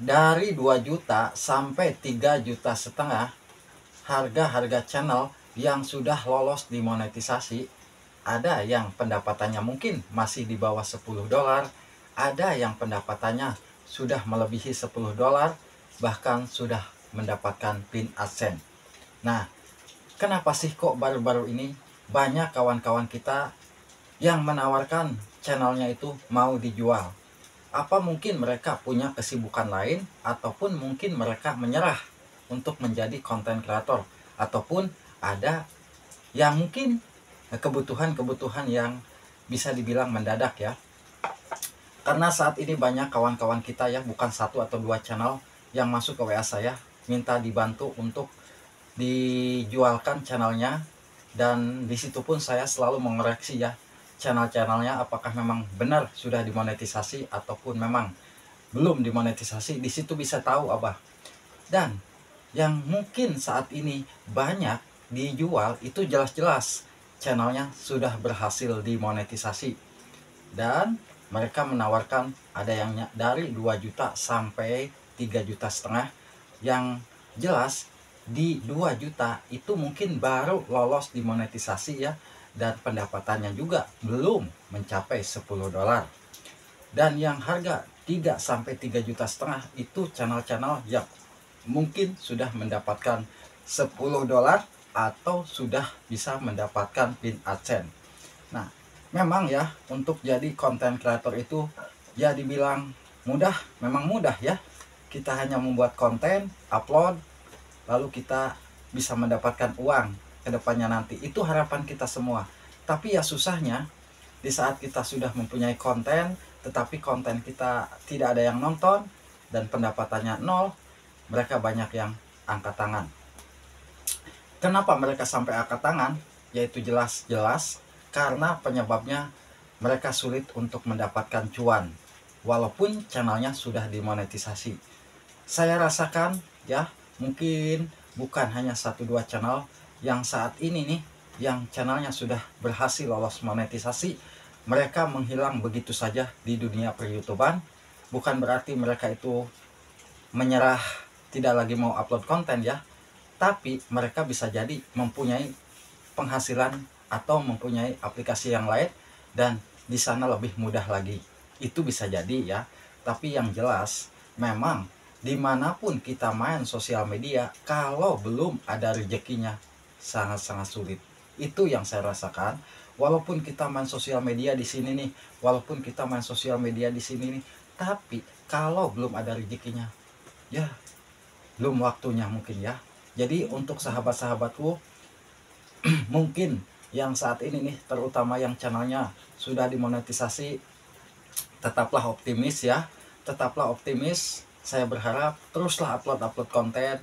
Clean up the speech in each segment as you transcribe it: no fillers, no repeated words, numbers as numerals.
dari 2 juta sampai 3,5 juta harga-harga channel yang sudah lolos dimonetisasi. Ada yang pendapatannya mungkin masih di bawah $10, ada yang pendapatannya sudah melebihi $10, bahkan sudah mendapatkan pin AdSense. Nah, kenapa sih kok baru-baru ini banyak kawan-kawan kita yang menawarkan channelnya itu mau dijual? Apa mungkin mereka punya kesibukan lain, ataupun mungkin mereka menyerah untuk menjadi konten kreator, ataupun ada yang mungkin kebutuhan-kebutuhan yang bisa dibilang mendadak ya. Karena saat ini banyak kawan-kawan kita ya, bukan 1 atau 2 channel yang masuk ke WA saya minta dibantu untuk dijualkan channelnya, dan disitu pun saya selalu mengoreksi ya channel-channelnya apakah memang benar sudah dimonetisasi ataupun memang belum dimonetisasi. Di situ bisa tahu Abah. Dan yang mungkin saat ini banyak dijual itu jelas-jelas channelnya sudah berhasil dimonetisasi, dan mereka menawarkan ada yang dari 2 juta sampai 3,5 juta. Yang jelas di 2 juta itu mungkin baru lolos dimonetisasi ya, dan pendapatannya juga belum mencapai $10. Dan yang harga 3 sampai 3,5 juta itu channel-channel yang mungkin sudah mendapatkan $10 atau sudah bisa mendapatkan pin AdSense. Nah, memang ya untuk jadi konten kreator itu ya dibilang mudah, memang mudah ya. Kita hanya membuat konten, upload, lalu kita bisa mendapatkan uang ke depannya nanti. Itu harapan kita semua. Tapi ya susahnya di saat kita sudah mempunyai konten, tetapi konten kita tidak ada yang nonton dan pendapatannya nol, mereka banyak yang angkat tangan. Kenapa mereka sampai angkat tangan? Yaitu jelas-jelas karena penyebabnya mereka sulit untuk mendapatkan cuan walaupun channelnya sudah dimonetisasi. Saya rasakan ya, mungkin bukan hanya 1-2 channel yang saat ini nih yang channelnya sudah berhasil lolos monetisasi, mereka menghilang begitu saja di dunia per-YouTubean. Bukan berarti mereka itu menyerah, tidak lagi mau upload konten ya, tapi mereka bisa jadi mempunyai penghasilan atau mempunyai aplikasi yang lain dan di sana lebih mudah lagi. Itu bisa jadi ya. Tapi yang jelas memang dimanapun kita main sosial media, kalau belum ada rezekinya sangat-sangat sulit. Itu yang saya rasakan. Walaupun kita main sosial media di sini nih, walaupun kita main sosial media di sini nih, tapi kalau belum ada rezekinya, ya belum waktunya mungkin ya. Jadi untuk sahabat-sahabatku mungkin yang saat ini nih, terutama yang channelnya sudah dimonetisasi, tetaplah optimis ya, tetaplah optimis. Saya berharap teruslah upload konten.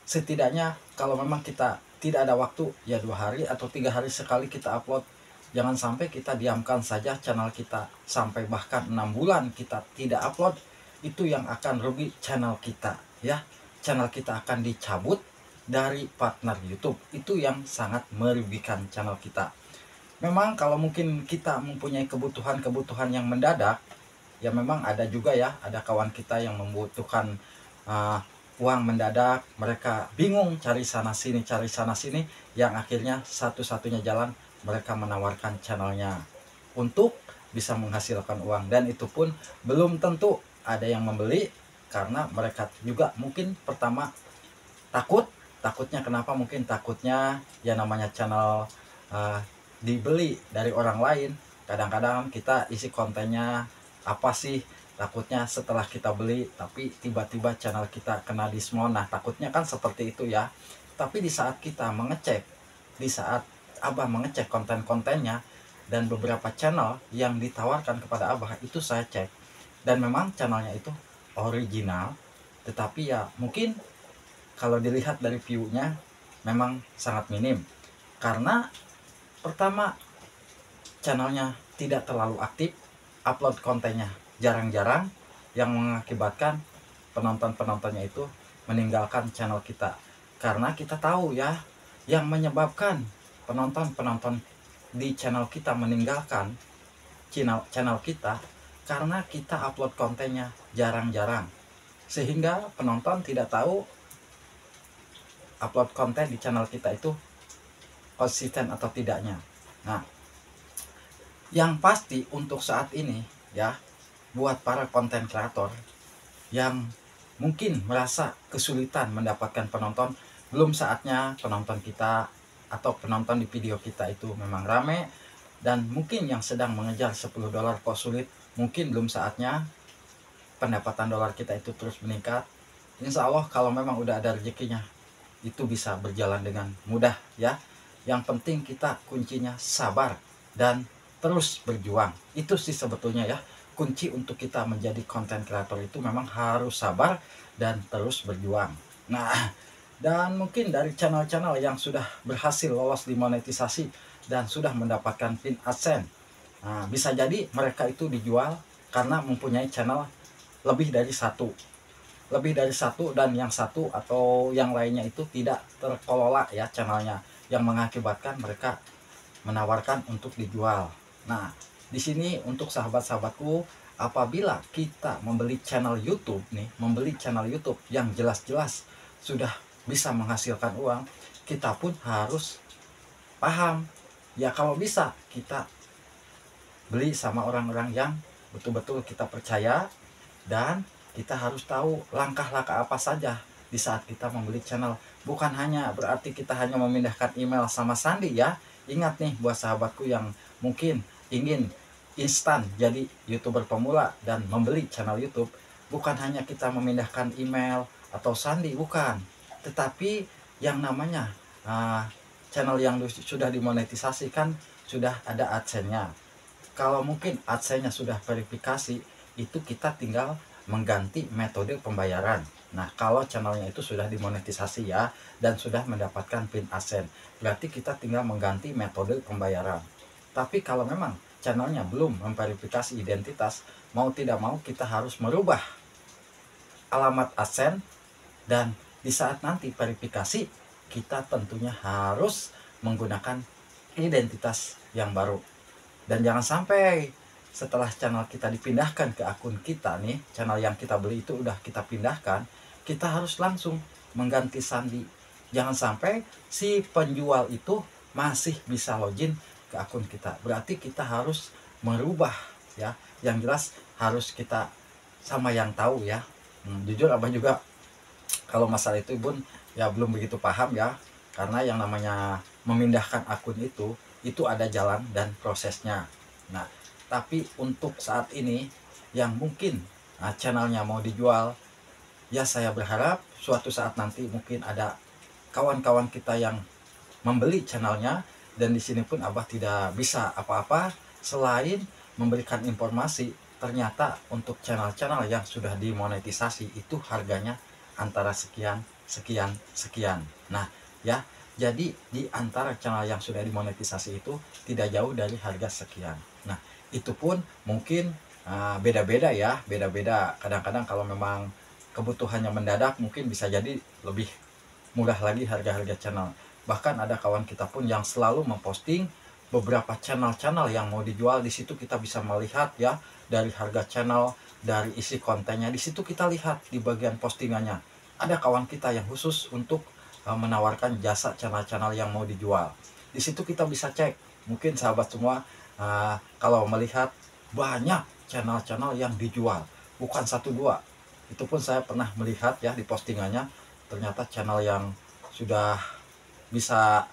Setidaknya kalau memang kita tidak ada waktu ya 2 hari atau 3 hari sekali kita upload. Jangan sampai kita diamkan saja channel kita sampai bahkan 6 bulan kita tidak upload. Itu yang akan rugi channel kita ya. Channel kita akan dicabut dari partner YouTube. Itu yang sangat merugikan channel kita. Memang kalau mungkin kita mempunyai kebutuhan-kebutuhan yang mendadak, ya memang ada juga ya, ada kawan kita yang membutuhkan uang mendadak. Mereka bingung cari sana sini, yang akhirnya satu-satunya jalan mereka menawarkan channelnya untuk bisa menghasilkan uang. Dan itu pun belum tentu ada yang membeli, karena mereka juga mungkin pertama takutnya kenapa, mungkin takutnya ya namanya channel dibeli dari orang lain. Kadang-kadang kita isi kontennya apa sih, takutnya setelah kita beli tapi tiba-tiba channel kita kena dismon. Nah takutnya kan seperti itu ya. Tapi di saat kita mengecek, di saat Abah mengecek konten-kontennya dan beberapa channel yang ditawarkan kepada Abah itu saya cek, dan memang channelnya itu original. Tetapi ya mungkin kalau dilihat dari view-nya memang sangat minim, karena pertama channelnya tidak terlalu aktif, upload kontennya jarang-jarang, yang mengakibatkan penonton-penontonnya itu meninggalkan channel kita. Karena kita tahu ya, yang menyebabkan penonton-penonton di channel kita meninggalkan channel kita karena kita upload kontennya jarang-jarang. sehingga penonton tidak tahu upload konten di channel kita itu konsisten atau tidaknya. Nah, yang pasti untuk saat ini ya, buat para konten kreator yang mungkin merasa kesulitan mendapatkan penonton, belum saatnya penonton kita atau penonton di video kita itu memang rame, dan mungkin yang sedang mengejar $10 kok sulit, mungkin belum saatnya pendapatan dolar kita itu terus meningkat. Insya Allah kalau memang udah ada rezekinya, itu bisa berjalan dengan mudah ya. Yang penting kita kuncinya sabar dan terus berjuang. Itu sih sebetulnya ya, kunci untuk kita menjadi konten kreator itu memang harus sabar dan terus berjuang. Nah, dan mungkin dari channel-channel yang sudah berhasil lolos di monetisasi dan sudah mendapatkan pin AdSense, nah, bisa jadi mereka itu dijual karena mempunyai channel lebih dari satu dan yang satu atau yang lainnya itu tidak terkelola ya channelnya, yang mengakibatkan mereka menawarkan untuk dijual. Nah, di sini untuk sahabat-sahabatku, apabila kita membeli channel YouTube nih, membeli channel YouTube yang jelas-jelas sudah bisa menghasilkan uang, kita pun harus paham ya, kalau bisa kita beli sama orang-orang yang betul-betul kita percaya, dan kita harus tahu langkah-langkah apa saja di saat kita membeli channel. Bukan hanya berarti kita hanya memindahkan email sama sandi ya. Ingat nih buat sahabatku yang mungkin ingin instan jadi YouTuber pemula dan membeli channel YouTube, bukan hanya kita memindahkan email atau sandi, bukan. Tetapi yang namanya channel yang sudah dimonetisasi kan sudah ada AdSense-nya. Kalau mungkin AdSense-nya sudah verifikasi, itu kita tinggal mengganti metode pembayaran. Nah, kalau channelnya itu sudah dimonetisasi ya dan sudah mendapatkan pin AdSense, berarti kita tinggal mengganti metode pembayaran. Tapi kalau memang channelnya belum memverifikasi identitas, mau tidak mau kita harus merubah alamat AdSense, dan di saat nanti verifikasi kita tentunya harus menggunakan identitas yang baru. Dan jangan sampai setelah channel kita dipindahkan ke akun kita nih, channel yang kita beli itu udah kita pindahkan, kita harus langsung mengganti sandi. Jangan sampai si penjual itu masih bisa login ke akun kita. Berarti kita harus merubah ya. Yang jelas harus kita sama yang tahu ya. Jujur abah juga kalau masalah itu pun ya belum begitu paham ya. Karena yang namanya memindahkan akun itu ada jalan dan prosesnya. Nah, tapi untuk saat ini yang mungkin channelnya mau dijual, ya saya berharap suatu saat nanti mungkin ada kawan-kawan kita yang membeli channelnya, dan di sini pun abah tidak bisa apa-apa selain memberikan informasi. Ternyata untuk channel-channel yang sudah dimonetisasi itu harganya antara sekian, sekian, sekian. Nah ya, jadi di antara channel yang sudah dimonetisasi itu tidak jauh dari harga sekian. Nah, itu pun mungkin beda-beda ya, beda-beda. Kadang-kadang kalau memang kebutuhannya mendadak, mungkin bisa jadi lebih murah lagi harga-harga channel. Bahkan ada kawan kita pun yang selalu memposting beberapa channel-channel yang mau dijual. Di situ kita bisa melihat ya, dari harga channel, dari isi kontennya. Di situ kita lihat di bagian postingannya. Ada kawan kita yang khusus untuk menawarkan jasa channel-channel yang mau dijual. Di situ kita bisa cek. Mungkin sahabat semua kalau melihat banyak channel-channel yang dijual, bukan satu dua. Itu pun saya pernah melihat ya di postingannya. Ternyata channel yang sudah bisa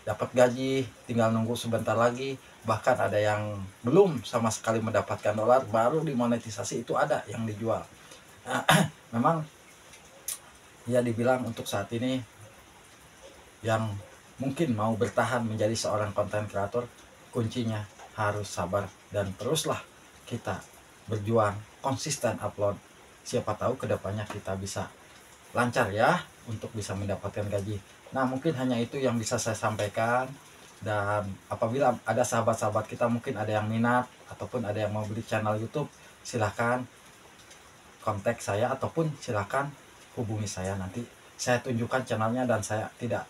dapat gaji, tinggal nunggu sebentar lagi, bahkan ada yang belum sama sekali mendapatkan dolar, baru dimonetisasi, itu ada yang dijual. Memang ya dibilang untuk saat ini yang mungkin mau bertahan menjadi seorang konten kreator, kuncinya harus sabar dan teruslah kita berjuang konsisten upload. Siapa tahu kedepannya kita bisa lancar ya untuk bisa mendapatkan gaji. Nah, mungkin hanya itu yang bisa saya sampaikan. Dan apabila ada sahabat-sahabat kita mungkin ada yang minat ataupun ada yang mau beli channel YouTube, silahkan kontak saya ataupun silahkan hubungi saya. Nanti saya tunjukkan channelnya, dan saya tidak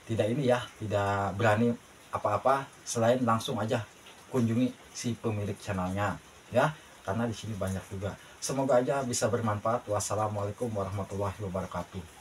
ini ya, tidak berani apa-apa selain langsung aja kunjungi si pemilik channelnya ya. karena di sini banyak juga. Semoga aja bisa bermanfaat. Wassalamualaikum warahmatullahi wabarakatuh.